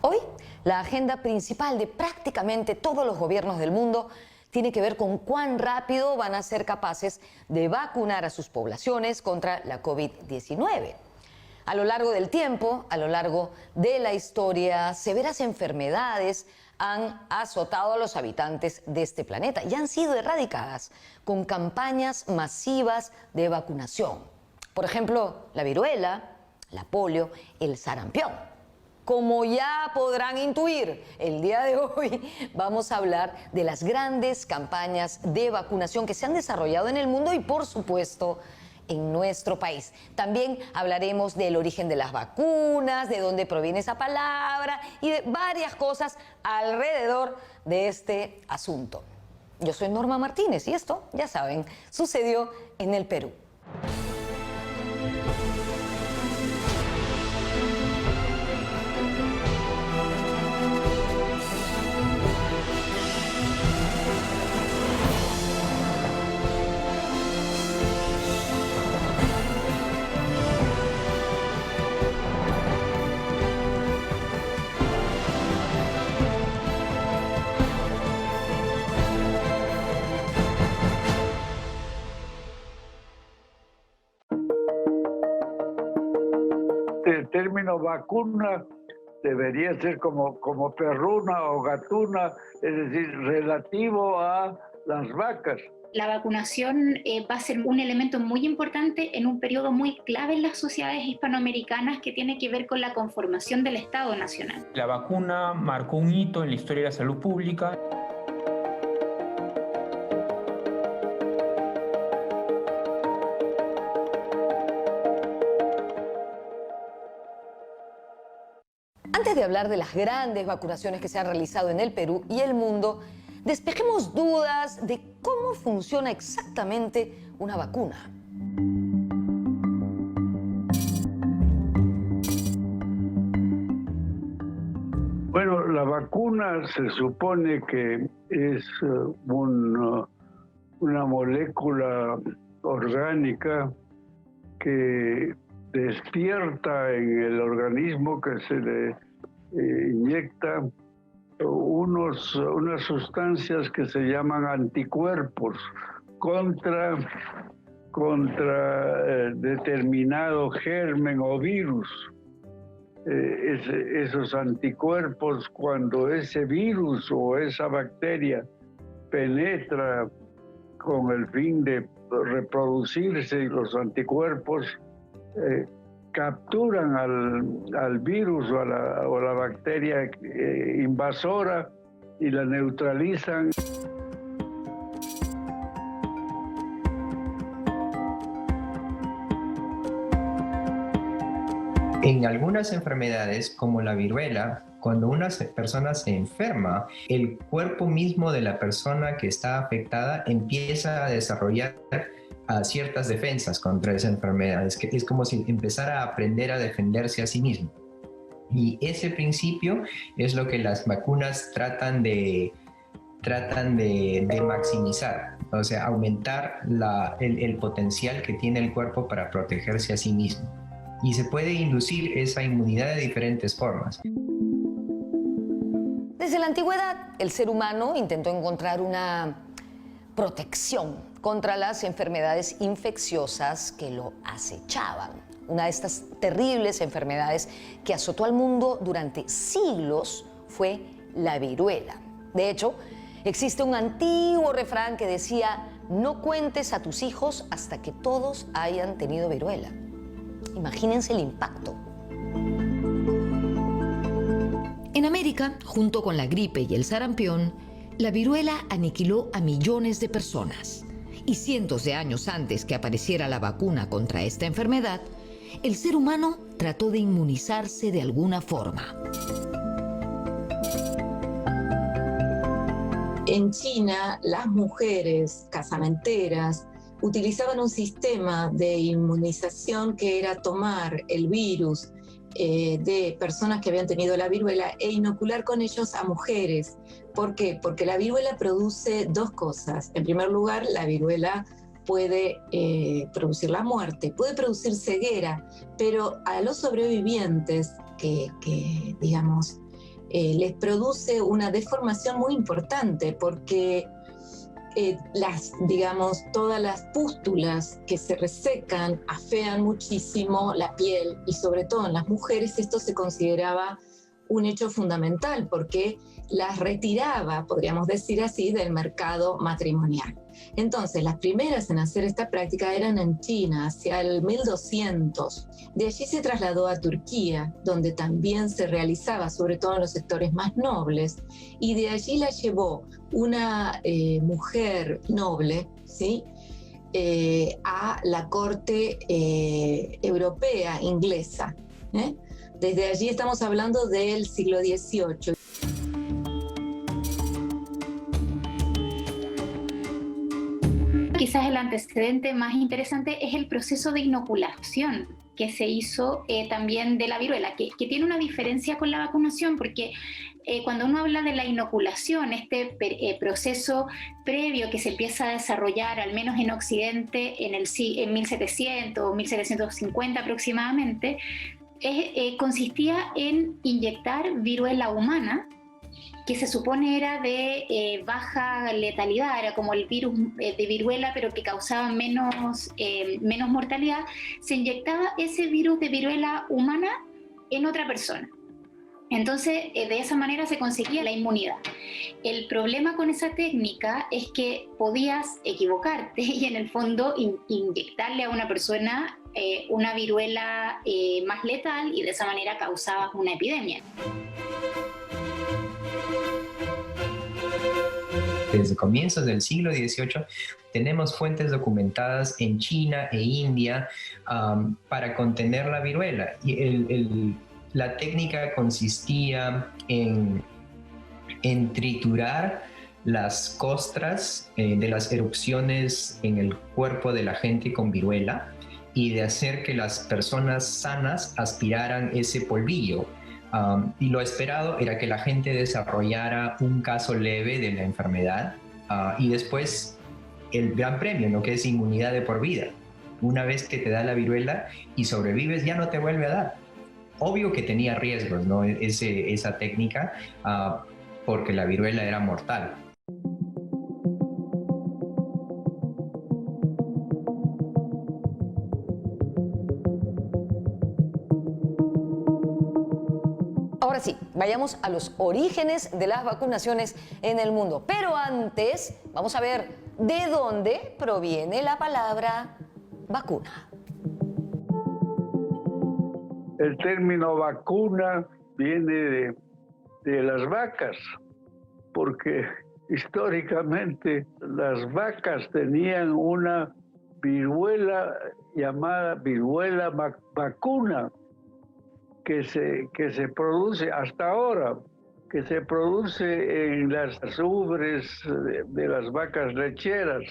Hoy, la agenda principal de prácticamente todos los gobiernos del mundo tiene que ver con cuán rápido van a ser capaces de vacunar a sus poblaciones contra la COVID-19. A lo largo del tiempo, a lo largo de la historia, severas enfermedades han azotado a los habitantes de este planeta y han sido erradicadas con campañas masivas de vacunación. Por ejemplo, la viruela, la polio, el sarampión. Como ya podrán intuir, el día de hoy vamos a hablar de las grandes campañas de vacunación que se han desarrollado en el mundo y, por supuesto, en nuestro país. También hablaremos del origen de las vacunas, de dónde proviene esa palabra y de varias cosas alrededor de este asunto. Yo soy Norma Martínez y esto, ya saben, sucedió en el Perú. El término vacuna debería ser como perruna o gatuna, es decir, relativo a las vacas. La vacunación va a ser un elemento muy importante en un periodo muy clave en las sociedades hispanoamericanas que tiene que ver con la conformación del Estado Nacional. La vacuna marcó un hito en la historia de la salud pública. Antes de hablar de las grandes vacunaciones que se han realizado en el Perú y el mundo, despejemos dudas de cómo funciona exactamente una vacuna. Bueno, la vacuna se supone que es una molécula orgánica que despierta en el organismo, que se le inyecta unas sustancias que se llaman anticuerpos contra determinado germen o virus. Esos anticuerpos, cuando ese virus o esa bacteria penetra con el fin de reproducirse, y los anticuerpos capturan al virus o a la bacteria invasora y la neutralizan. En algunas enfermedades, como la viruela, cuando una persona se enferma, el cuerpo mismo de la persona que está afectada empieza a desarrollar ciertas defensas contra esa enfermedad. Es como si empezara a aprender a defenderse a sí mismo. Y ese principio es lo que las vacunas tratan de maximizar, o sea, aumentar el potencial que tiene el cuerpo para protegerse a sí mismo. Y se puede inducir esa inmunidad de diferentes formas. Desde la antigüedad, el ser humano intentó encontrar una protección contra las enfermedades infecciosas que lo acechaban. Una de estas terribles enfermedades que azotó al mundo durante siglos fue la viruela. De hecho, existe un antiguo refrán que decía: no cuentes a tus hijos hasta que todos hayan tenido viruela. Imagínense el impacto. En América, junto con la gripe y el sarampión, la viruela aniquiló a millones de personas. Y cientos de años antes que apareciera la vacuna contra esta enfermedad, el ser humano trató de inmunizarse de alguna forma. En China, las mujeres casamenteras utilizaban un sistema de inmunización que era tomar el virus de personas que habían tenido la viruela e inocular con ellos a mujeres. ¿Por qué? Porque la viruela produce dos cosas. En primer lugar, la viruela puede producir la muerte, puede producir ceguera, pero a los sobrevivientes que digamos, les produce una deformación muy importante porque todas las pústulas que se resecan afean muchísimo la piel y sobre todo en las mujeres esto se consideraba un hecho fundamental porque las retiraba, podríamos decir así, del mercado matrimonial. Entonces, las primeras en hacer esta práctica eran en China, hacia el 1200. De allí se trasladó a Turquía, donde también se realizaba, sobre todo en los sectores más nobles, y de allí la llevó una mujer noble, ¿sí? A la corte europea, inglesa. Desde allí estamos hablando del siglo XVIII. Quizás el antecedente más interesante es el proceso de inoculación que se hizo también de la viruela, que tiene una diferencia con la vacunación, porque cuando uno habla de la inoculación, este proceso previo que se empieza a desarrollar, al menos en Occidente, en 1700 o 1750 aproximadamente, consistía en inyectar viruela humana, que se supone era de baja letalidad, era como el virus de viruela, pero que causaba menos mortalidad. Se inyectaba ese virus de viruela humana en otra persona. Entonces, de esa manera se conseguía la inmunidad. El problema con esa técnica es que podías equivocarte y en el fondo inyectarle a una persona una viruela más letal y de esa manera causabas una epidemia. Desde comienzos del siglo XVIII tenemos fuentes documentadas en China e India para contener la viruela. Y la técnica consistía en triturar las costras de las erupciones en el cuerpo de la gente con viruela y de hacer que las personas sanas aspiraran ese polvillo. Y lo esperado era que la gente desarrollara un caso leve de la enfermedad y después el gran premio, ¿no? Que es inmunidad de por vida. Una vez que te da la viruela y sobrevives, ya no te vuelve a dar. Obvio que tenía riesgos, ¿no? Esa técnica, porque la viruela era mortal. Ahora sí, vayamos a los orígenes de las vacunaciones en el mundo. Pero antes, vamos a ver de dónde proviene la palabra vacuna. El término vacuna viene de las vacas, porque históricamente las vacas tenían una viruela llamada viruela vacuna, que se produce hasta ahora, que se produce en las ubres de las vacas lecheras,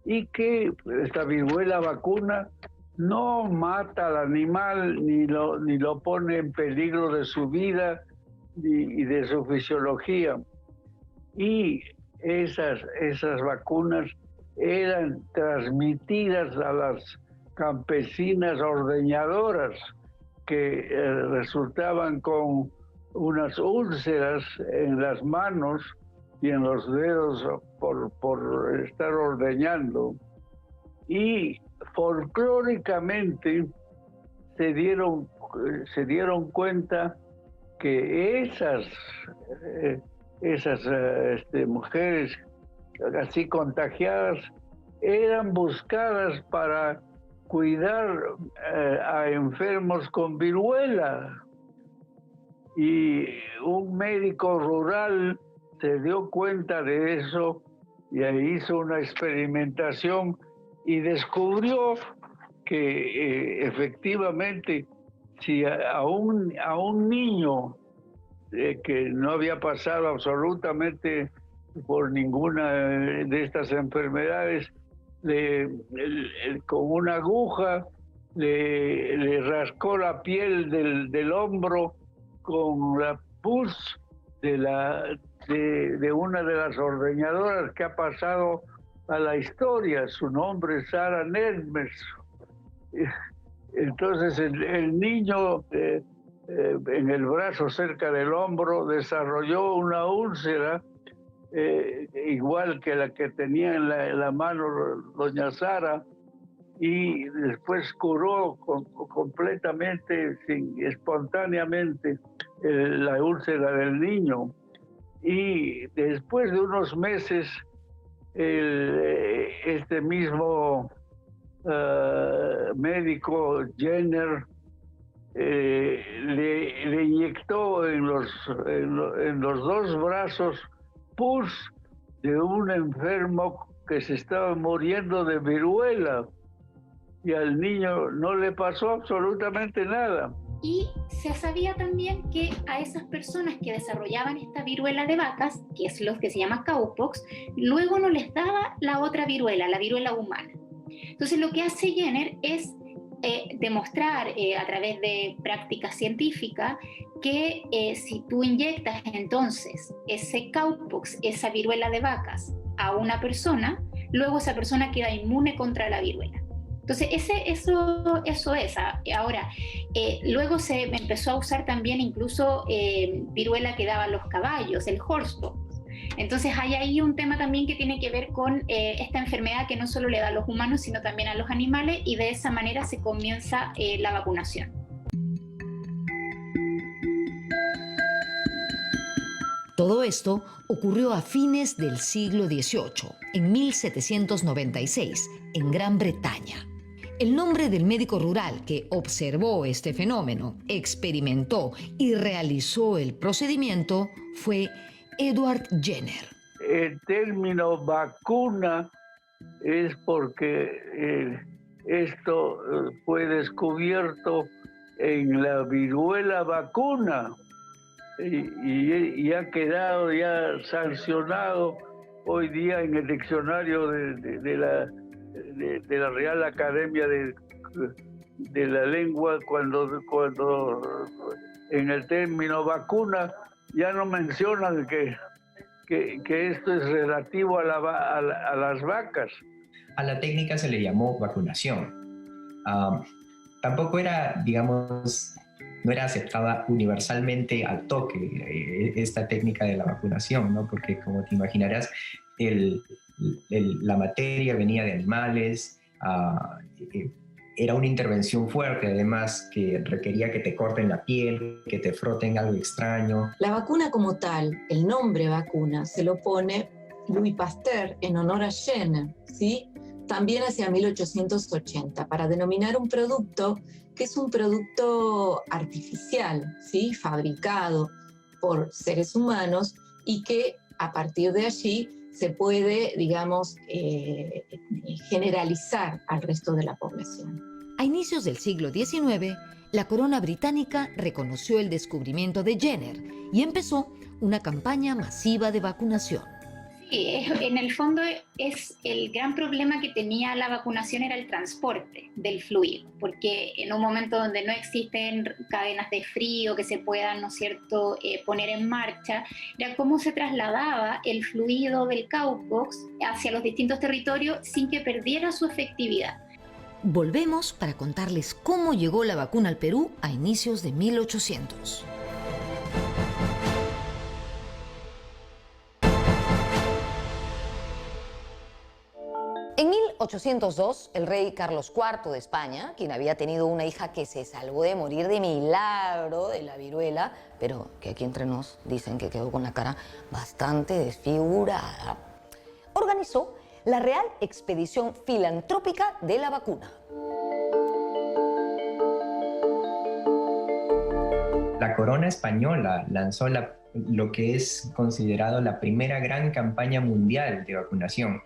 y que esta viruela vacuna no mata al animal ni lo pone en peligro de su vida y de su fisiología. Y esas vacunas eran transmitidas a las campesinas ordeñadoras, que resultaban con unas úlceras en las manos y en los dedos por estar ordeñando. Y folclóricamente se dieron cuenta que esas mujeres así contagiadas eran buscadas para cuidar a enfermos con viruela. Y un médico rural se dio cuenta de eso y ahí hizo una experimentación y descubrió que efectivamente si a un niño que no había pasado absolutamente por ninguna de estas enfermedades, con una aguja le rascó la piel del hombro con la pus de una de las ordeñadoras que ha pasado a la historia. Su nombre es Sara Nermes. Entonces el niño en el brazo cerca del hombro, desarrolló una úlcera igual que la que tenía en la mano doña Sara, y después curó completamente, espontáneamente, la úlcera del niño. Y después de unos meses, este mismo médico Jenner le inyectó en los dos brazos pus de un enfermo que se estaba muriendo de viruela, y al niño no le pasó absolutamente nada. Y se sabía también que a esas personas que desarrollaban esta viruela de vacas, que es lo que se llama cowpox, luego no les daba la otra viruela, la viruela humana. Entonces lo que hace Jenner es demostrar a través de práctica científica que si tú inyectas entonces ese cowpox, esa viruela de vacas, a una persona, luego esa persona queda inmune contra la viruela. Entonces, eso es. Ahora, luego se empezó a usar también incluso viruela que daban los caballos, el horsepox. Entonces, hay ahí un tema también que tiene que ver con esta enfermedad que no solo le da a los humanos, sino también a los animales, y de esa manera se comienza la vacunación. Todo esto ocurrió a fines del siglo XVIII, en 1796, en Gran Bretaña. El nombre del médico rural que observó este fenómeno, experimentó y realizó el procedimiento fue Edward Jenner. El término vacuna es porque esto fue descubierto en la viruela vacuna y ha quedado ya sancionado hoy día en el diccionario de la Real Academia de la Lengua, cuando en el término vacuna ya no mencionan que esto es relativo a las vacas. A la técnica se le llamó vacunación. Tampoco era, digamos, no era aceptada universalmente al toque esta técnica de la vacunación, ¿no? Porque, como te imaginarás, la materia venía de animales, era una intervención fuerte, además, que requería que te corten la piel, que te froten algo extraño. La vacuna como tal, el nombre vacuna, se lo pone Louis Pasteur en honor a Jenner, ¿sí? También hacia 1880, para denominar un producto que es un producto artificial, ¿sí? Fabricado por seres humanos y que a partir de allí se puede, digamos, generalizar al resto de la población. A inicios del siglo XIX, la corona británica reconoció el descubrimiento de Jenner y empezó una campaña masiva de vacunación. Sí, en el fondo es el gran problema que tenía la vacunación era el transporte del fluido, porque en un momento donde no existen cadenas de frío que se puedan, ¿no es cierto?, poner en marcha, era cómo se trasladaba el fluido del cowpox hacia los distintos territorios sin que perdiera su efectividad. Volvemos para contarles cómo llegó la vacuna al Perú a inicios de 1800. En 1802, el rey Carlos IV de España, quien había tenido una hija que se salvó de morir de milagro de la viruela, pero que aquí entre nos dicen que quedó con la cara bastante desfigurada, organizó la Real Expedición Filantrópica de la Vacuna. La corona española lanzó lo que es considerado la primera gran campaña mundial de vacunación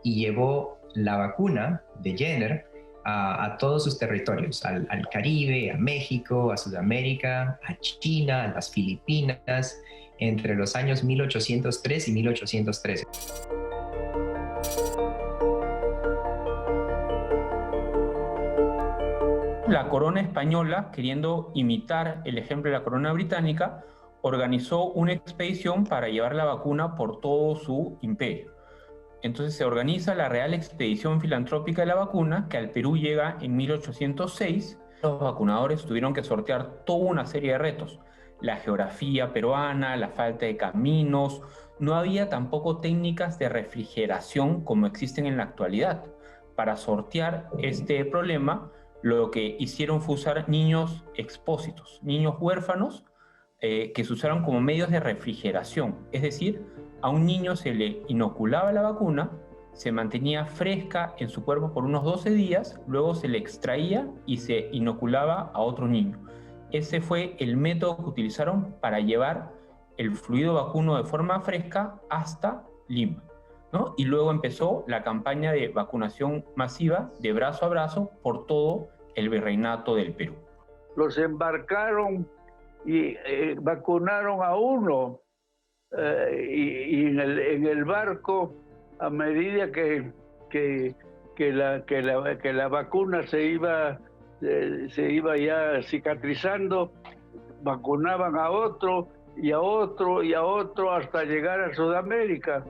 y llevó la vacuna de Jenner a todos sus territorios, al Caribe, a México, a Sudamérica, a China, a las Filipinas, entre los años 1803 y 1813. La corona española, queriendo imitar el ejemplo de la corona británica, organizó una expedición para llevar la vacuna por todo su imperio. Entonces se organiza la Real Expedición Filantrópica de la Vacuna, que al Perú llega en 1806, Los vacunadores tuvieron que sortear toda una serie de retos. La geografía peruana, la falta de caminos, no había tampoco técnicas de refrigeración como existen en la actualidad. Para sortear este problema, lo que hicieron fue usar niños expósitos, niños huérfanos, que se usaron como medios de refrigeración. Es decir, a un niño se le inoculaba la vacuna, se mantenía fresca en su cuerpo por unos 12 días, luego se le extraía y se inoculaba a otro niño. Ese fue el método que utilizaron para llevar el fluido vacuno de forma fresca hasta Lima, ¿no? Y luego empezó la campaña de vacunación masiva de brazo a brazo por todo el virreinato del Perú. Los embarcaron y vacunaron a uno, y en el barco, a medida que la vacuna se iba ya cicatrizando, vacunaban a otro y a otro y a otro hasta llegar a Sudamérica.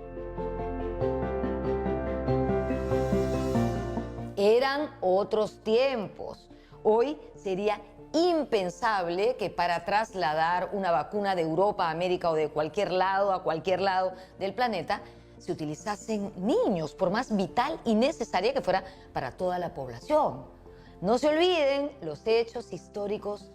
Eran otros tiempos. Hoy sería impensable que para trasladar una vacuna de Europa a América o de cualquier lado a cualquier lado del planeta se utilizasen niños, por más vital y necesaria que fuera para toda la población. No se olviden, los hechos históricos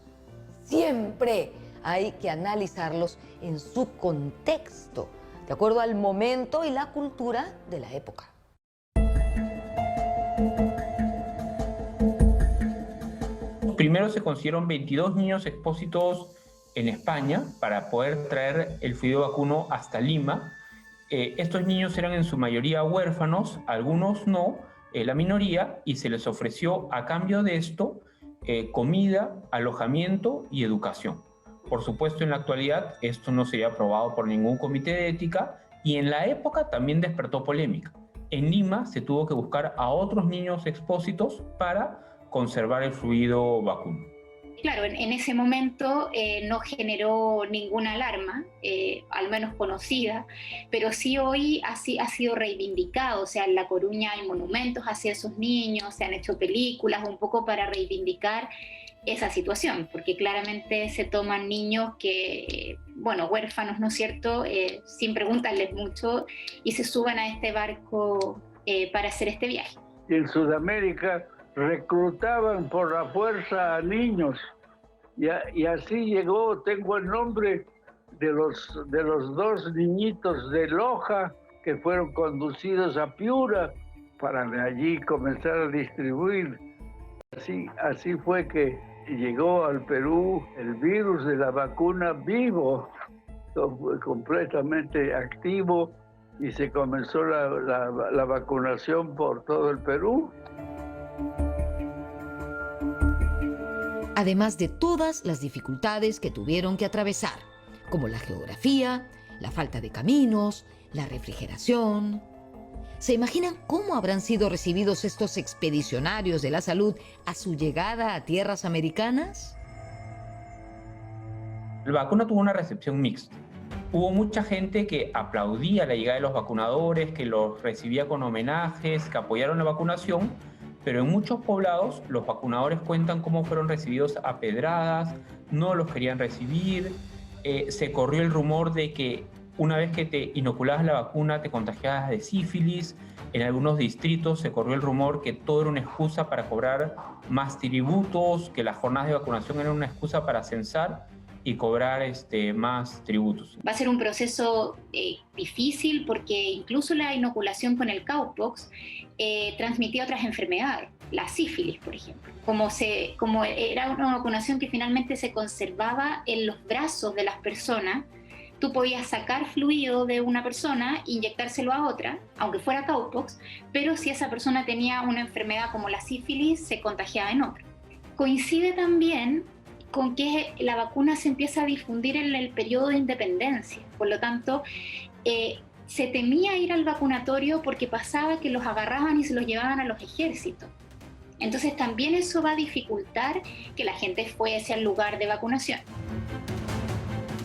siempre hay que analizarlos en su contexto, de acuerdo al momento y la cultura de la época. Primero se consiguieron 22 niños expósitos en España para poder traer el fluido vacuno hasta Lima. Estos niños eran en su mayoría huérfanos, algunos no, la minoría, y se les ofreció a cambio de esto comida, alojamiento y educación. Por supuesto, en la actualidad esto no sería aprobado por ningún comité de ética y en la época también despertó polémica. En Lima se tuvo que buscar a otros niños expósitos para conservar el fluido vacuno. Claro, en ese momento no generó ninguna alarma, al menos conocida, pero sí hoy ha sido reivindicado. O sea, en La Coruña hay monumentos hacia esos niños, se han hecho películas un poco para reivindicar esa situación, porque claramente se toman niños que, bueno, huérfanos, ¿no es cierto?, sin preguntarles mucho, y se suban a este barco para hacer este viaje. En Sudamérica reclutaban por la fuerza a niños y así llegó, tengo el nombre de los dos niñitos de Loja que fueron conducidos a Piura para de allí comenzar a distribuir. Así fue que llegó al Perú el virus de la vacuna vivo, completamente activo, y se comenzó la vacunación por todo el Perú. Además de todas las dificultades que tuvieron que atravesar, como la geografía, la falta de caminos, la refrigeración. ¿Se imaginan cómo habrán sido recibidos estos expedicionarios de la salud a su llegada a tierras americanas? La vacuna tuvo una recepción mixta. Hubo mucha gente que aplaudía la llegada de los vacunadores, que los recibía con homenajes, que apoyaron la vacunación, pero en muchos poblados los vacunadores cuentan cómo fueron recibidos a pedradas, no los querían recibir, se corrió el rumor de que una vez que te inoculabas la vacuna te contagiabas de sífilis. En algunos distritos se corrió el rumor que todo era una excusa para cobrar más tributos, que las jornadas de vacunación eran una excusa para censar y cobrar más tributos. Va a ser un proceso difícil porque incluso la inoculación con el cowpox transmitía otras enfermedades, la sífilis, por ejemplo. Como era una vacunación que finalmente se conservaba en los brazos de las personas, tú podías sacar fluido de una persona e inyectárselo a otra, aunque fuera cowpox, pero si esa persona tenía una enfermedad como la sífilis, se contagiaba en otra. Coincide también con que la vacuna se empieza a difundir en el periodo de independencia. Por lo tanto, se temía ir al vacunatorio porque pasaba que los agarraban y se los llevaban a los ejércitos. Entonces también eso va a dificultar que la gente fuese al lugar de vacunación.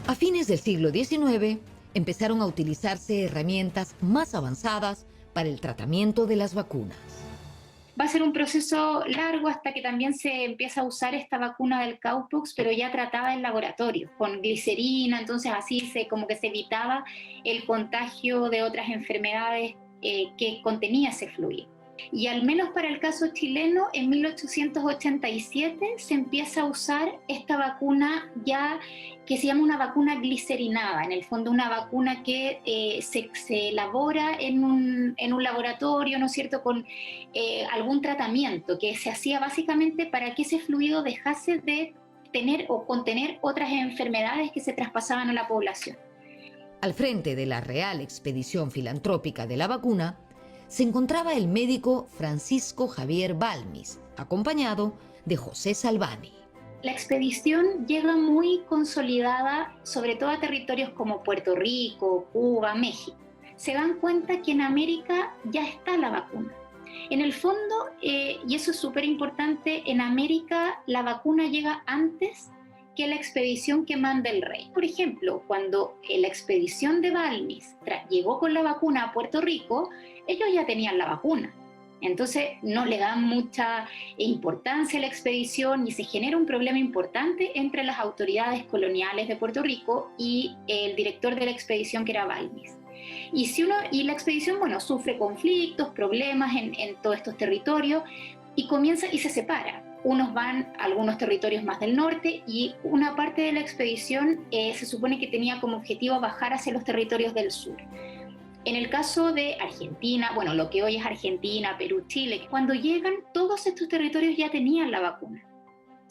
A fines del siglo XIX, empezaron a utilizarse herramientas más avanzadas para el tratamiento de las vacunas. Va a ser un proceso largo hasta que también se empieza a usar esta vacuna del cowpox, pero ya tratada en laboratorio, con glicerina, entonces así como que se evitaba el contagio de otras enfermedades que contenía ese fluido. Y al menos para el caso chileno, en 1887 se empieza a usar esta vacuna ya que se llama una vacuna glicerinada, en el fondo una vacuna que se elabora en un laboratorio, ¿no es cierto?, con algún tratamiento que se hacía básicamente para que ese fluido dejase de tener o contener otras enfermedades que se traspasaban a la población. Al frente de la Real Expedición Filantrópica de la Vacuna se encontraba el médico Francisco Javier Balmis, acompañado de José Salvani. La expedición llega muy consolidada, sobre todo a territorios como Puerto Rico, Cuba, México. Se dan cuenta que en América ya está la vacuna. En el fondo, y eso es súper importante, en América la vacuna llega antes que la expedición que manda el rey. Por ejemplo, cuando la expedición de Balmis llegó con la vacuna a Puerto Rico, ellos ya tenían la vacuna. Entonces no le dan mucha importancia a la expedición y se genera un problema importante entre las autoridades coloniales de Puerto Rico y el director de la expedición, que era Balmis. Y la expedición, bueno, sufre conflictos, problemas en todos estos territorios y se separa. Unos van a algunos territorios más del norte y una parte de la expedición se supone que tenía como objetivo bajar hacia los territorios del sur. En el caso de Argentina, bueno, lo que hoy es Argentina, Perú, Chile, cuando llegan, todos estos territorios ya tenían la vacuna.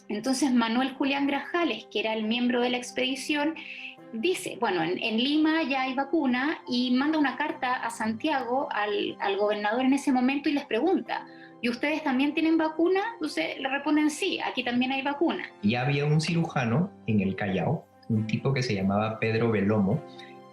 Entonces Manuel Julián Grajales, que era el miembro de la expedición, dice, bueno, en Lima ya hay vacuna, y manda una carta a Santiago, al gobernador en ese momento, y les pregunta, ¿y ustedes también tienen vacuna? Entonces le responden, sí, aquí también hay vacuna. Ya había un cirujano en el Callao, un tipo que se llamaba Pedro Belomo,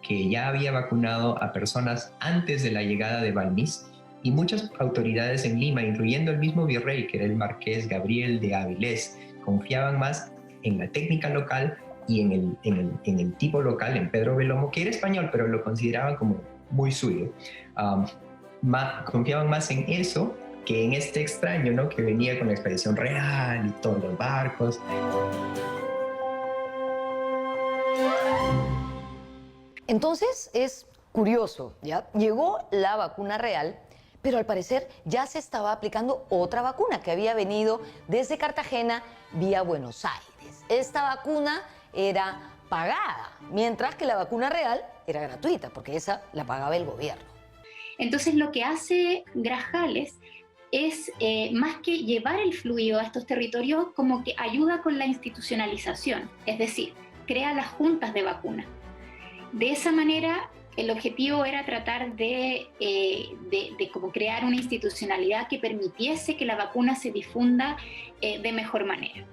que ya había vacunado a personas antes de la llegada de Balmis, y muchas autoridades en Lima, incluyendo el mismo virrey, que era el marqués Gabriel de Avilés, confiaban más en la técnica local y en el tipo local, en Pedro Belomo, que era español, pero lo consideraban como muy suyo. Confiaban más en eso que en este extraño, ¿no?, que venía con la expedición real y todos los barcos. Entonces es curioso, ¿ya? Llegó la vacuna real, pero al parecer ya se estaba aplicando otra vacuna que había venido desde Cartagena vía Buenos Aires. Esta vacuna era pagada, mientras que la vacuna real era gratuita, porque esa la pagaba el gobierno. Entonces lo que hace Grajales es, más que llevar el fluido a estos territorios, como que ayuda con la institucionalización, es decir, crea las juntas de vacuna. De esa manera, el objetivo era tratar de como crear una institucionalidad que permitiese que la vacuna se difunda de mejor manera.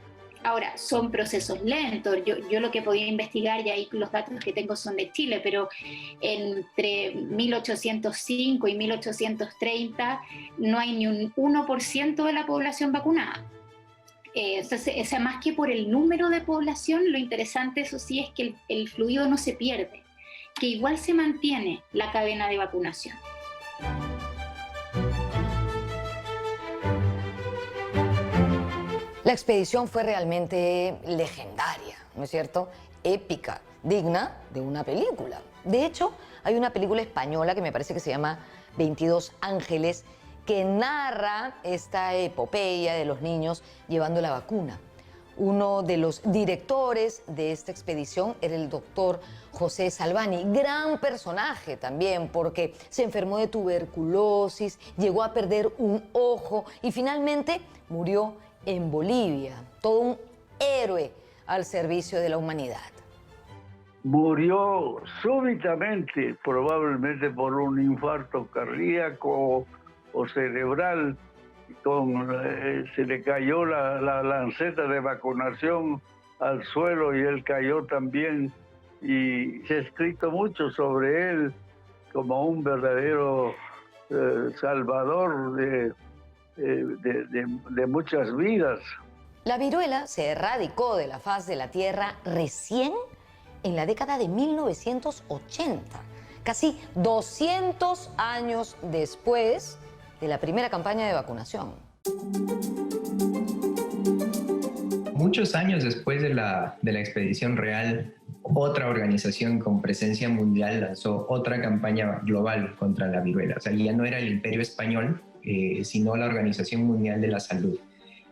Ahora, son procesos lentos. Yo lo que podía investigar, y ahí los datos que tengo son de Chile, pero entre 1805 y 1830 no hay ni un 1% de la población vacunada. Entonces, más que por el número de población, lo interesante, eso sí, es que el fluido no se pierde, que igual se mantiene la cadena de vacunación. La expedición fue realmente legendaria, ¿no es cierto? Épica, digna de una película. De hecho, hay una película española que me parece que se llama 22 Ángeles, que narra esta epopeya de los niños llevando la vacuna. Uno de los directores de esta expedición era el doctor José Salvani, gran personaje también, porque se enfermó de tuberculosis, llegó a perder un ojo y finalmente murió en Bolivia. Todo un héroe al servicio de la humanidad. Murió súbitamente, probablemente por un infarto cardíaco o cerebral. Se le cayó la lanceta de vacunación al suelo y él cayó también, y se ha escrito mucho sobre él como un verdadero salvador de muchas vidas. La viruela se erradicó de la faz de la Tierra recién en la década de 1980, casi 200 años después de la primera campaña de vacunación. Muchos años después de la expedición real, otra organización con presencia mundial lanzó otra campaña global contra la viruela. O sea, ya no era el Imperio Español, sino la Organización Mundial de la Salud.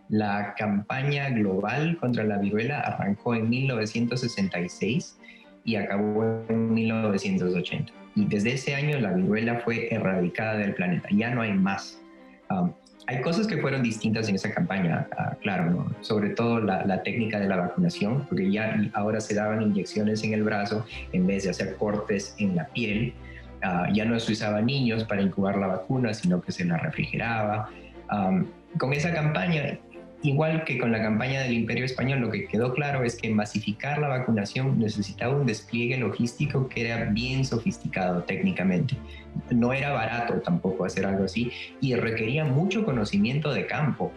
La campaña global contra la viruela arrancó en 1966 y acabó en 1980. Y desde ese año la viruela fue erradicada del planeta. Ya no hay más. Hay cosas que fueron distintas en esa campaña, claro, ¿no? Sobre todo la técnica de la vacunación, porque ya ahora se daban inyecciones en el brazo en vez de hacer cortes en la piel. Ya no se usaba niños para incubar la vacuna, sino que se la refrigeraba. Con esa campaña, igual que con la campaña del Imperio Español, lo que quedó claro es que masificar la vacunación necesitaba un despliegue logístico que era bien sofisticado técnicamente. No era barato tampoco hacer algo así y requería mucho conocimiento de campo.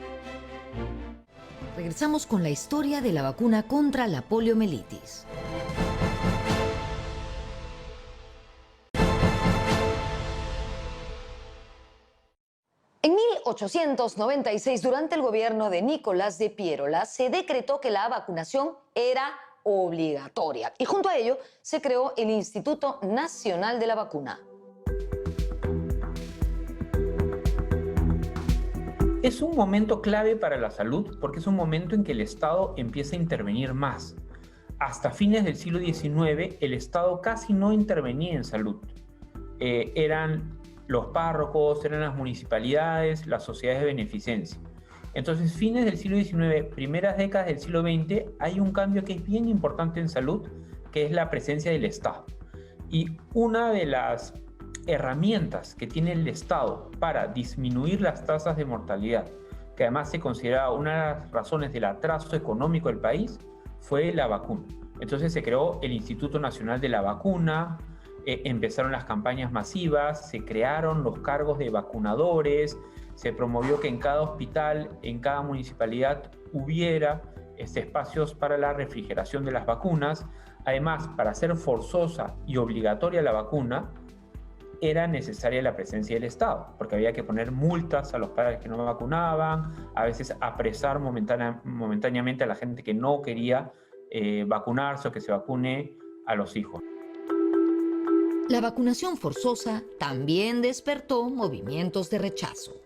Regresamos con la historia de la vacuna contra la poliomielitis. En 1896, durante el gobierno de Nicolás de Piérola, se decretó que la vacunación era obligatoria y junto a ello se creó el Instituto Nacional de la Vacuna. Es un momento clave para la salud porque es un momento en que el Estado empieza a intervenir más. Hasta fines del siglo XIX, el Estado casi no intervenía en salud. Eran los párrocos, eran las municipalidades, las sociedades de beneficencia. Entonces, fines del siglo XIX, primeras décadas del siglo XX, hay un cambio que es bien importante en salud, que es la presencia del Estado. Y una de las herramientas que tiene el Estado para disminuir las tasas de mortalidad, que además se consideraba una de las razones del atraso económico del país, fue la vacuna. Entonces se creó el Instituto Nacional de la Vacuna, empezaron las campañas masivas, se crearon los cargos de vacunadores, se promovió que en cada hospital, en cada municipalidad hubiera espacios para la refrigeración de las vacunas. Además, para hacer forzosa y obligatoria la vacuna, era necesaria la presencia del Estado, porque había que poner multas a los padres que no vacunaban, a veces apresar momentáneamente a la gente que no quería vacunarse o que se vacune a los hijos. La vacunación forzosa también despertó movimientos de rechazo.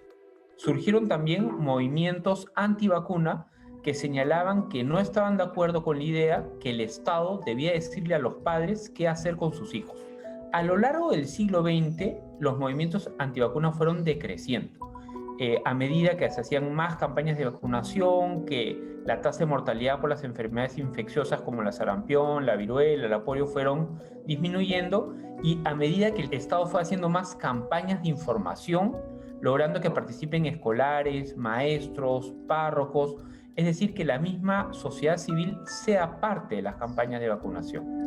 Surgieron también movimientos antivacuna que señalaban que no estaban de acuerdo con la idea que el Estado debía decirle a los padres qué hacer con sus hijos. A lo largo del siglo XX, los movimientos antivacunas fueron decreciendo. A medida que se hacían más campañas de vacunación, que la tasa de mortalidad por las enfermedades infecciosas como la sarampión, la viruela, la polio fueron disminuyendo, y a medida que el Estado fue haciendo más campañas de información, logrando que participen escolares, maestros, párrocos, es decir, que la misma sociedad civil sea parte de las campañas de vacunación.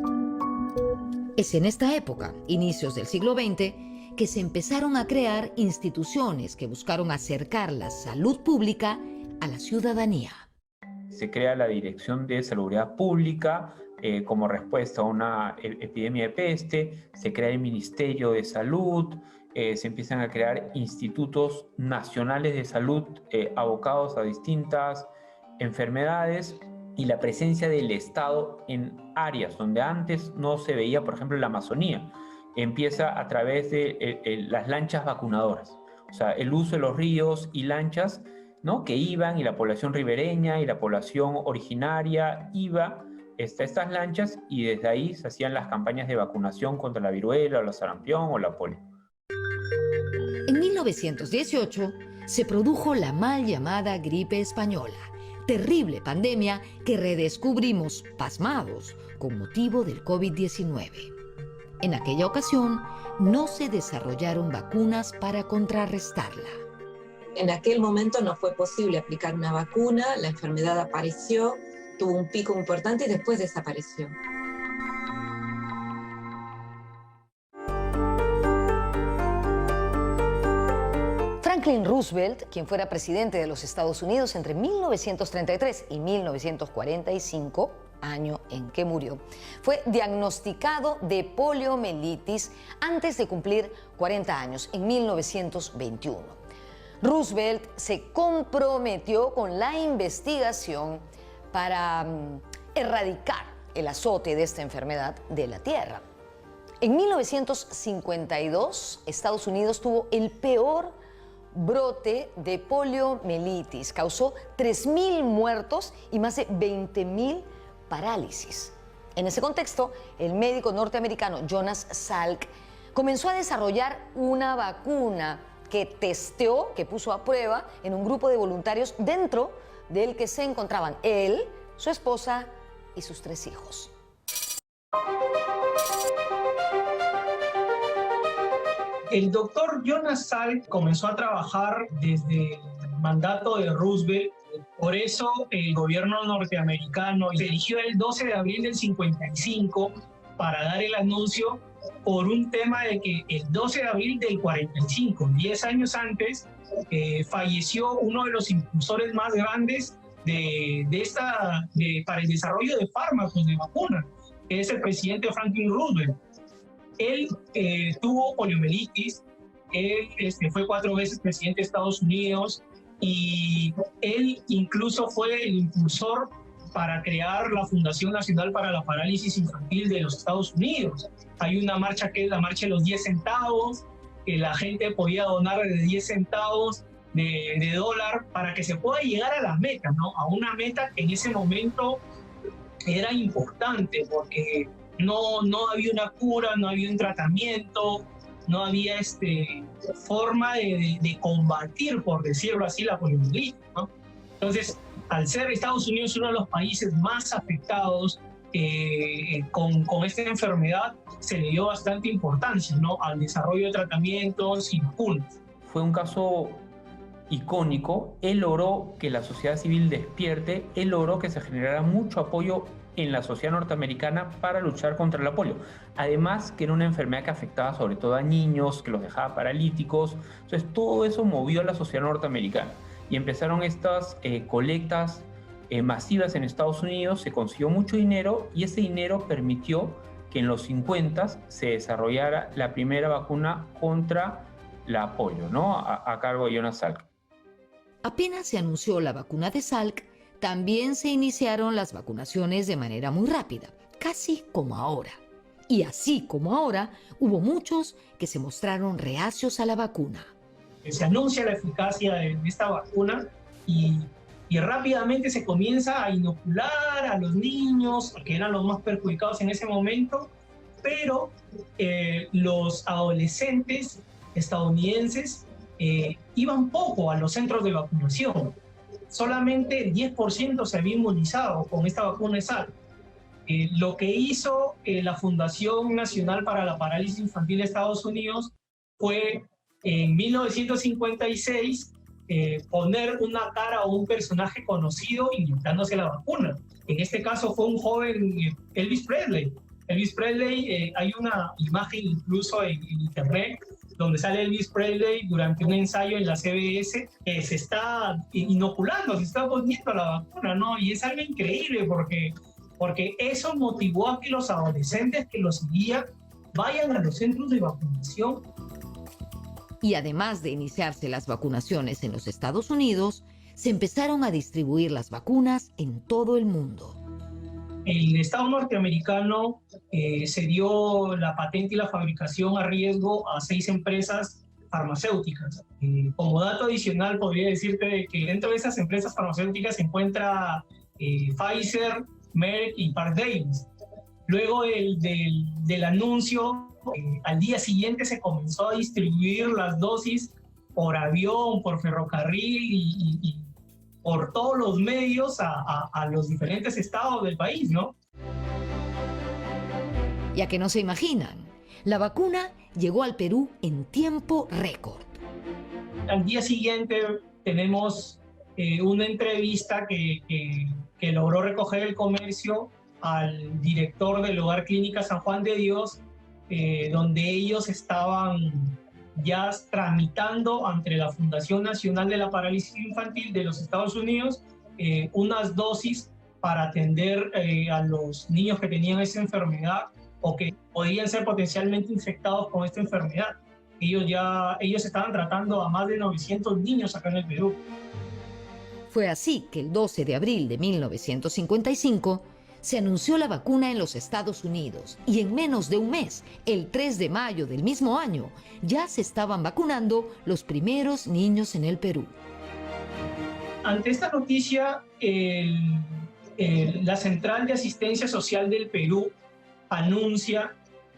Es en esta época, inicios del siglo XX, que se empezaron a crear instituciones que buscaron acercar la salud pública a la ciudadanía. Se crea la Dirección de Salubridad Pública como respuesta a una epidemia de peste, se crea el Ministerio de Salud, se empiezan a crear institutos nacionales de salud abocados a distintas enfermedades, y la presencia del Estado en áreas donde antes no se veía, por ejemplo, la Amazonía, empieza a través de las lanchas vacunadoras, o sea, el uso de los ríos y lanchas, ¿no?, que iban, y la población ribereña y la población originaria iba a estas lanchas, y desde ahí se hacían las campañas de vacunación contra la viruela o la sarampión o la polio. En 1918 se produjo la mal llamada gripe española, terrible pandemia que redescubrimos pasmados con motivo del COVID-19. En aquella ocasión no se desarrollaron vacunas para contrarrestarla. En aquel momento no fue posible aplicar una vacuna, la enfermedad apareció, tuvo un pico importante y después desapareció. Franklin Roosevelt, quien fuera presidente de los Estados Unidos entre 1933 y 1945, año en que murió, fue diagnosticado de poliomielitis antes de cumplir 40 años, en 1921. Roosevelt se comprometió con la investigación para erradicar el azote de esta enfermedad de la Tierra. En 1952, Estados Unidos tuvo el peor brote de poliomielitis. Causó 3.000 muertos y más de 20.000 parálisis. En ese contexto, el médico norteamericano Jonas Salk comenzó a desarrollar una vacuna que testeó, que puso a prueba en un grupo de voluntarios dentro del que se encontraban él, su esposa y sus 3 hijos. El doctor Jonas Salk comenzó a trabajar desde el mandato de Roosevelt. Por eso el gobierno norteamericano se eligió el 12 de abril del 55 para dar el anuncio por un tema de que el 12 de abril del 45, 10 años antes, falleció uno de los impulsores más grandes para el desarrollo de fármacos, de vacunas, que es el presidente Franklin Roosevelt. Él tuvo poliomielitis, él fue 4 veces presidente de Estados Unidos y él incluso fue el impulsor para crear la Fundación Nacional para la Parálisis Infantil de los Estados Unidos. Hay una marcha que es la marcha de los 10 centavos, que la gente podía donar de 10 centavos de dólar para que se pueda llegar a la meta, ¿no? A una meta que en ese momento era importante porque no había una cura, no había un tratamiento, no había forma de combatir, por decirlo así, la poliomielitis, ¿no? Entonces, al ser Estados Unidos uno de los países más afectados con esta enfermedad, se le dio bastante importancia, ¿no?, al desarrollo de tratamientos y vacunas. Fue un caso icónico. Él logró que la sociedad civil despierte, él logró que se generara mucho apoyo en la sociedad norteamericana para luchar contra la polio. Además, que era una enfermedad que afectaba sobre todo a niños, que los dejaba paralíticos. Entonces, todo eso movió a la sociedad norteamericana y empezaron estas colectas masivas en Estados Unidos, se consiguió mucho dinero y ese dinero permitió que en los 50 se desarrollara la primera vacuna contra la polio, ¿no?, a cargo de Jonas Salk. Apenas se anunció la vacuna de Salk, también se iniciaron las vacunaciones de manera muy rápida, casi como ahora. Y así como ahora, hubo muchos que se mostraron reacios a la vacuna. Se anuncia la eficacia de esta vacuna y rápidamente se comienza a inocular a los niños, que eran los más perjudicados en ese momento, pero los adolescentes estadounidenses iban poco a los centros de vacunación. Solamente el 10% se había inmunizado con esta vacuna de Salk. Lo que hizo la Fundación Nacional para la Parálisis Infantil de Estados Unidos fue en 1956 poner una cara a un personaje conocido inyectándose la vacuna. En este caso fue un joven Elvis Presley. Elvis Presley, hay una imagen incluso en internet donde sale Elvis Presley durante un ensayo en la CBS, que se está inoculando, se está poniendo la vacuna, ¿no? Y es algo increíble porque eso motivó a que los adolescentes que lo seguían vayan a los centros de vacunación. Y además de iniciarse las vacunaciones en los Estados Unidos, se empezaron a distribuir las vacunas en todo el mundo. El Estado norteamericano se dio la patente y la fabricación a riesgo a 6 empresas farmacéuticas. Como dato adicional, podría decirte que dentro de esas empresas farmacéuticas se encuentra Pfizer, Merck y Park Davis. Luego del anuncio, al día siguiente se comenzó a distribuir las dosis por avión, por ferrocarril y por todos los medios a los diferentes estados del país, ¿no? Ya que no se imaginan, la vacuna llegó al Perú en tiempo récord. Al día siguiente tenemos una entrevista que logró recoger El Comercio al director del Hogar Clínica San Juan de Dios, donde ellos estaban ya tramitando ante la Fundación Nacional de la Parálisis Infantil de los Estados Unidos unas dosis para atender a los niños que tenían esa enfermedad o que podían ser potencialmente infectados con esta enfermedad. Ellos estaban tratando a más de 900 niños acá en el Perú. Fue así que el 12 de abril de 1955 se anunció la vacuna en los Estados Unidos y en menos de un mes, el 3 de mayo del mismo año, ya se estaban vacunando los primeros niños en el Perú. Ante esta noticia, la Central de Asistencia Social del Perú anuncia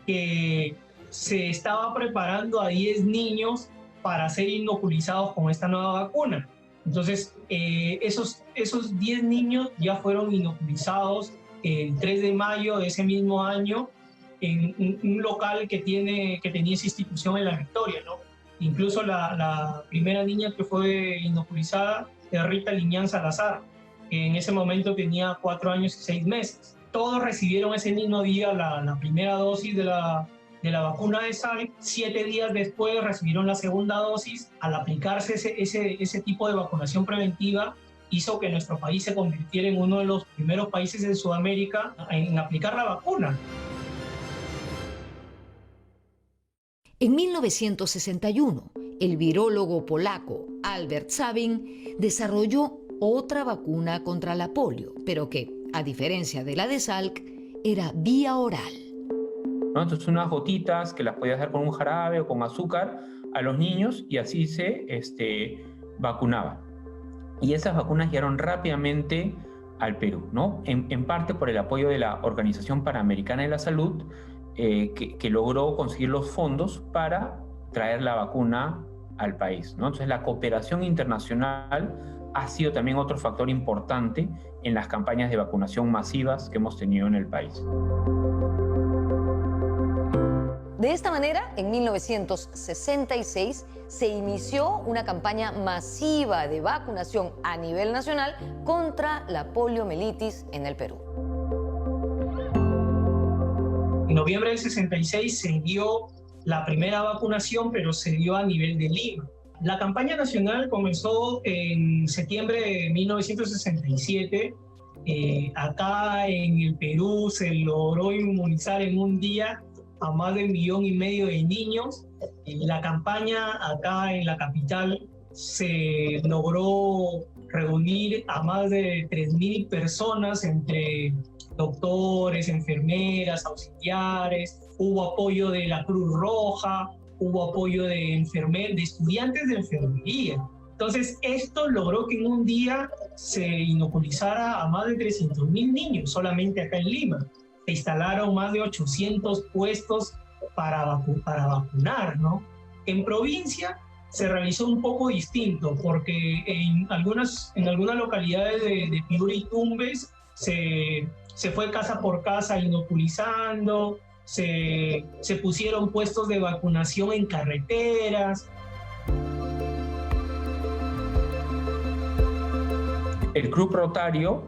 que se estaba preparando a 10 niños para ser inoculizados con esta nueva vacuna. Entonces, esos 10 niños ya fueron inoculizados el 3 de mayo de ese mismo año en un local que tenía esa institución en La Victoria, ¿no? Incluso la primera niña que fue inoculizada es Rita Liñán Salazar, que en ese momento tenía 4 años y 6 meses. Todos recibieron ese mismo día la primera dosis de la vacuna de Salk. 7 días después recibieron la segunda dosis. Al aplicarse ese tipo de vacunación preventiva, hizo que nuestro país se convirtiera en uno de los primeros países en Sudamérica en aplicar la vacuna. En 1961, el virólogo polaco Albert Sabin desarrolló otra vacuna contra la polio, pero que, a diferencia de la de Salk, era vía oral. ¿No? Entonces, unas gotitas que las podías dar con un jarabe o con azúcar a los niños y así se vacunaba. Y esas vacunas llegaron rápidamente al Perú, ¿no? En parte por el apoyo de la Organización Panamericana de la Salud, que logró conseguir los fondos para traer la vacuna al país, ¿no? Entonces, la cooperación internacional ha sido también otro factor importante en las campañas de vacunación masivas que hemos tenido en el país. De esta manera, en 1966 se inició una campaña masiva de vacunación a nivel nacional contra la poliomielitis en el Perú. En noviembre del 66 se dio la primera vacunación, pero se dio a nivel de Lima. La campaña nacional comenzó en septiembre de 1967. Acá en el Perú se logró inmunizar en un día a más de 1,5 millones de niños. La campaña acá en la capital se logró reunir a más de 3.000 personas entre doctores, enfermeras, auxiliares. Hubo apoyo de la Cruz Roja, hubo apoyo de estudiantes de enfermería. Entonces, esto logró que en un día se inoculizara a más de 300.000 niños solamente acá en Lima. Se instalaron más de 800 puestos para vacunar, ¿no? En provincia se realizó un poco distinto, porque en algunas localidades de Piura y Tumbes se fue casa por casa inoculizando, se pusieron puestos de vacunación en carreteras. El Club Rotario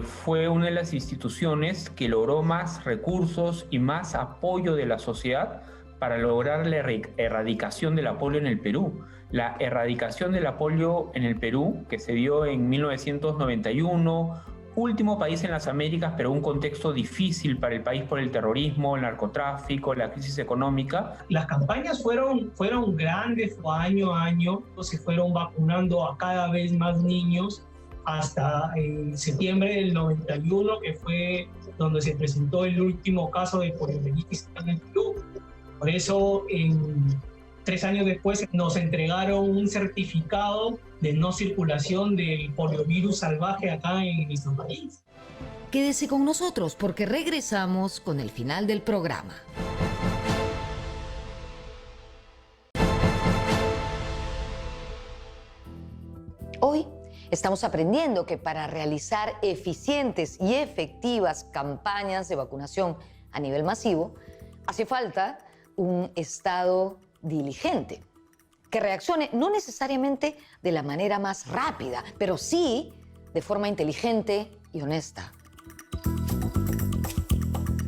fue una de las instituciones que logró más recursos y más apoyo de la sociedad para lograr la erradicación de la polio en el Perú. La erradicación de la polio en el Perú, que se dio en 1991, último país en las Américas, pero un contexto difícil para el país por el terrorismo, el narcotráfico, la crisis económica. Las campañas fueron grandes, año a año, se fueron vacunando a cada vez más niños, hasta septiembre del 91, que fue donde se presentó el último caso de poliomielitis en el Perú. Por eso, 3 años después, nos entregaron un certificado de no circulación del poliovirus salvaje acá en nuestro país. Quédese con nosotros porque regresamos con el final del programa. Hoy estamos aprendiendo que para realizar eficientes y efectivas campañas de vacunación a nivel masivo, hace falta un Estado diligente, que reaccione no necesariamente de la manera más rápida, pero sí de forma inteligente y honesta.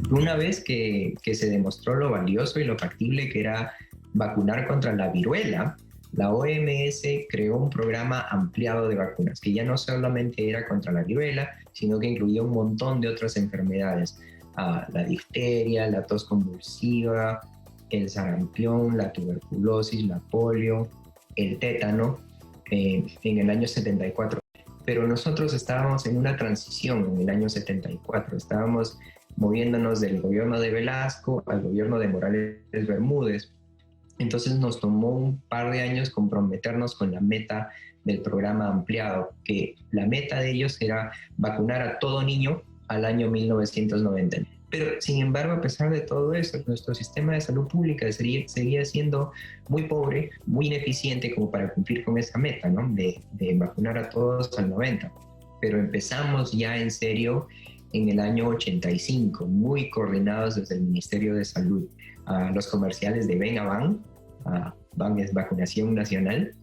Una vez que se demostró lo valioso y lo factible que era vacunar contra la viruela, la OMS creó un programa ampliado de vacunas, que ya no solamente era contra la viruela, sino que incluía un montón de otras enfermedades, la difteria, la tos convulsiva, el sarampión, la tuberculosis, la polio, el tétano en el año 74. Pero nosotros estábamos en una transición en el año 74. Estábamos moviéndonos del gobierno de Velasco al gobierno de Morales Bermúdez. Entonces nos tomó un par de años comprometernos con la meta del programa ampliado, que la meta de ellos era vacunar a todo niño al año 1990. Pero, sin embargo, a pesar de todo eso, nuestro sistema de salud pública seguía siendo muy pobre, muy ineficiente como para cumplir con esa meta, ¿no? de vacunar a todos al 90. Pero empezamos ya en serio en el año 85, muy coordinados desde el Ministerio de Salud. Los comerciales de Ven a Van, Van es Vacunación Nacional,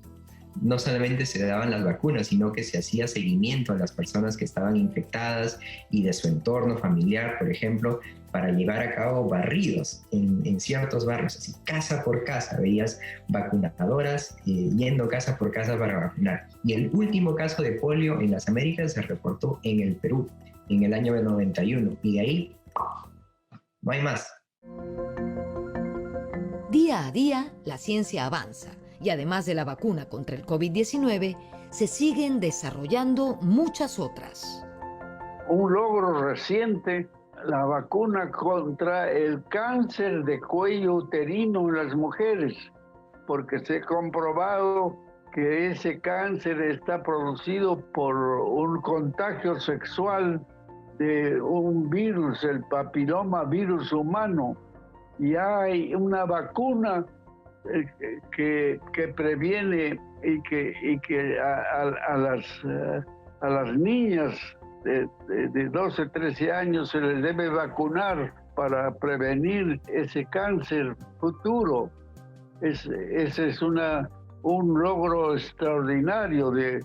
no solamente se daban las vacunas, sino que se hacía seguimiento a las personas que estaban infectadas y de su entorno familiar, por ejemplo, para llevar a cabo barridos en ciertos barrios, así casa por casa, veías vacunadoras yendo casa por casa para vacunar. Y el último caso de polio en las Américas se reportó en el Perú, en el año 91, y de ahí no hay más. Día a día, la ciencia avanza y además de la vacuna contra el COVID-19, se siguen desarrollando muchas otras. Un logro reciente, la vacuna contra el cáncer de cuello uterino en las mujeres, porque se ha comprobado que ese cáncer está producido por un contagio sexual de un virus, el papiloma virus humano, y hay una vacuna que previene y que a las niñas de 12, 13 años se les debe vacunar para prevenir ese cáncer futuro. Ese es un logro extraordinario de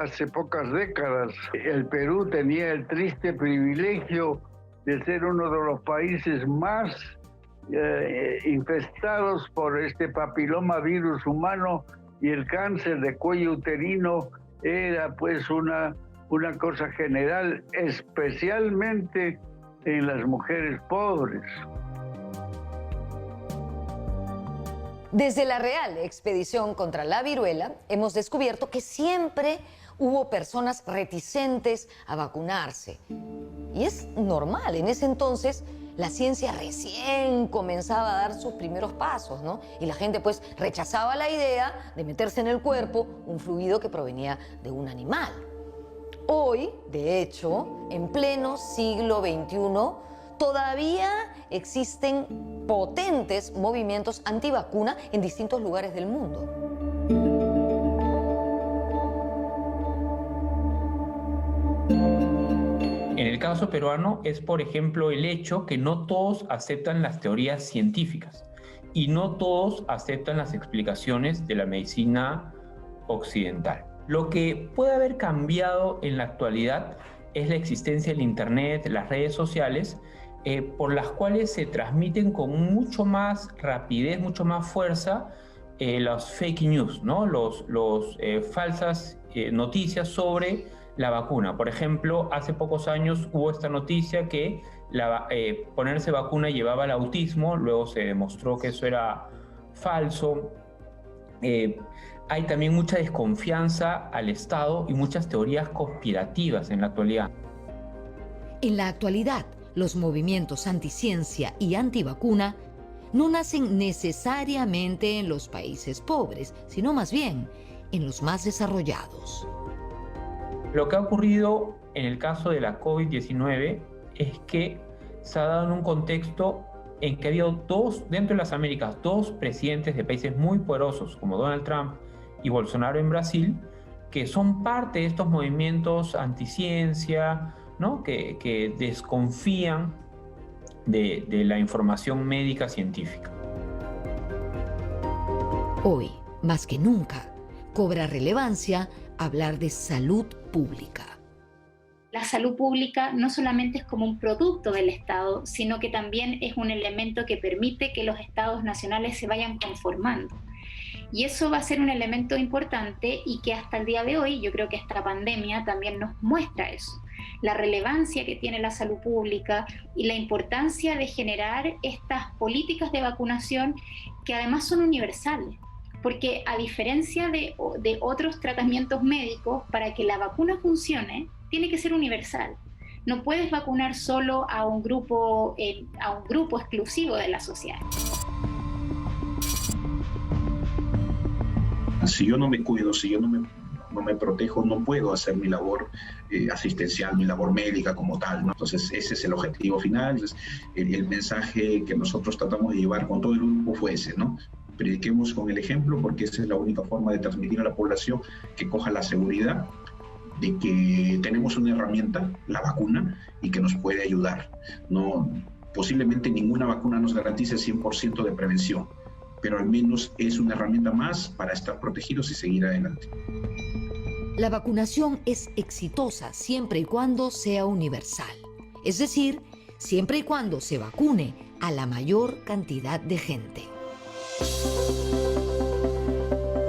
hace pocas décadas. El Perú tenía el triste privilegio de ser uno de los países más infestados por este papiloma virus humano, y el cáncer de cuello uterino era pues una cosa general, especialmente en las mujeres pobres. Desde la Real Expedición contra la Viruela hemos descubierto que siempre hubo personas reticentes a vacunarse. Y es normal, en ese entonces la ciencia recién comenzaba a dar sus primeros pasos, ¿no? Y la gente pues rechazaba la idea de meterse en el cuerpo un fluido que provenía de un animal. Hoy, de hecho, en pleno siglo XXI, todavía existen potentes movimientos antivacuna en distintos lugares del mundo. En el caso peruano es, por ejemplo, el hecho que no todos aceptan las teorías científicas y no todos aceptan las explicaciones de la medicina occidental. Lo que puede haber cambiado en la actualidad es la existencia del Internet, las redes sociales, por las cuales se transmiten con mucho más rapidez, mucho más fuerza los fake news, ¿no? Los falsas noticias sobre la vacuna. Por ejemplo, hace pocos años hubo esta noticia que ponerse vacuna llevaba al autismo, luego se demostró que eso era falso. Hay también mucha desconfianza al Estado y muchas teorías conspirativas en la actualidad. En la actualidad, los movimientos anticiencia y antivacuna no nacen necesariamente en los países pobres, sino más bien en los más desarrollados. Lo que ha ocurrido en el caso de la COVID-19 es que se ha dado en un contexto en que ha habido dentro de las Américas, dos presidentes de países muy poderosos como Donald Trump y Bolsonaro en Brasil, que son parte de estos movimientos anticiencia, ¿no? que desconfían de la información médica científica. Hoy, más que nunca, cobra relevancia hablar de salud pública. La salud pública no solamente es como un producto del Estado, sino que también es un elemento que permite que los estados nacionales se vayan conformando. Y eso va a ser un elemento importante y que hasta el día de hoy, yo creo que esta pandemia también nos muestra eso. la relevancia que tiene la salud pública y la importancia de generar estas políticas de vacunación que además son universales. Porque a diferencia de otros tratamientos médicos, para que la vacuna funcione, tiene que ser universal. No puedes vacunar solo a un grupo exclusivo de la sociedad. Si yo no me cuido, si yo no me protejo, no puedo hacer mi labor asistencial, mi labor médica como tal, ¿no? Entonces ese es el objetivo final. Entonces, el mensaje que nosotros tratamos de llevar con todo el grupo fue ese, ¿no? Prediquemos con el ejemplo, porque esa es la única forma de transmitir a la población que coja la seguridad de que tenemos una herramienta, la vacuna, y que nos puede ayudar. No, posiblemente ninguna vacuna nos garantice 100% de prevención, pero al menos es una herramienta más para estar protegidos y seguir adelante. La vacunación es exitosa siempre y cuando sea universal, es decir, siempre y cuando se vacune a la mayor cantidad de gente.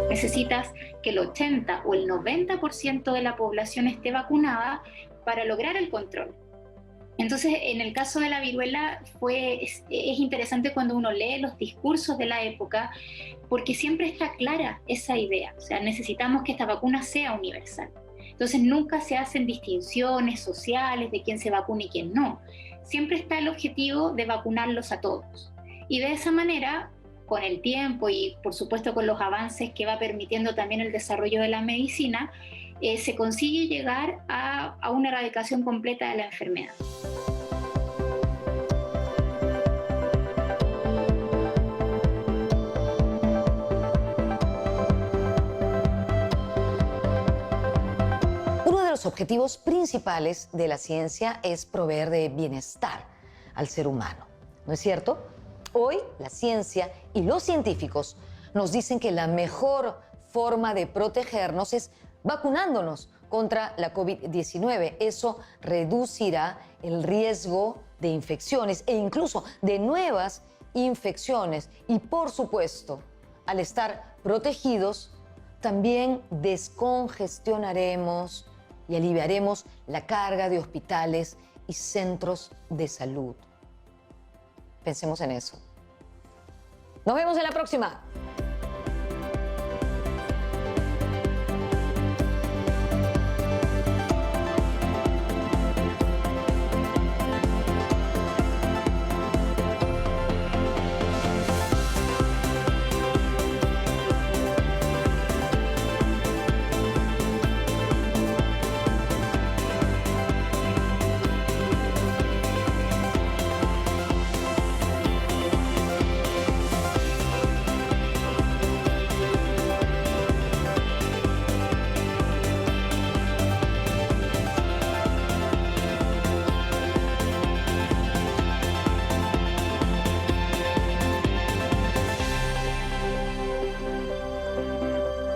Necesitas que el 80 o el 90% de la población esté vacunada para lograr el control. Entonces, en el caso de la viruela es interesante cuando uno lee los discursos de la época, porque siempre está clara esa idea. O sea, necesitamos que esta vacuna sea universal. Entonces, nunca se hacen distinciones sociales de quién se vacuna y quién no. Siempre está el objetivo de vacunarlos a todos. Y de esa manera, con el tiempo y por supuesto con los avances que va permitiendo también el desarrollo de la medicina, se consigue llegar a una erradicación completa de la enfermedad. Uno de los objetivos principales de la ciencia es proveer de bienestar al ser humano, ¿no es cierto? Hoy la ciencia y los científicos nos dicen que la mejor forma de protegernos es vacunándonos contra la COVID-19. Eso reducirá el riesgo de infecciones e incluso de nuevas infecciones. Y por supuesto, al estar protegidos, también descongestionaremos y aliviaremos la carga de hospitales y centros de salud. Pensemos en eso. Nos vemos en la próxima.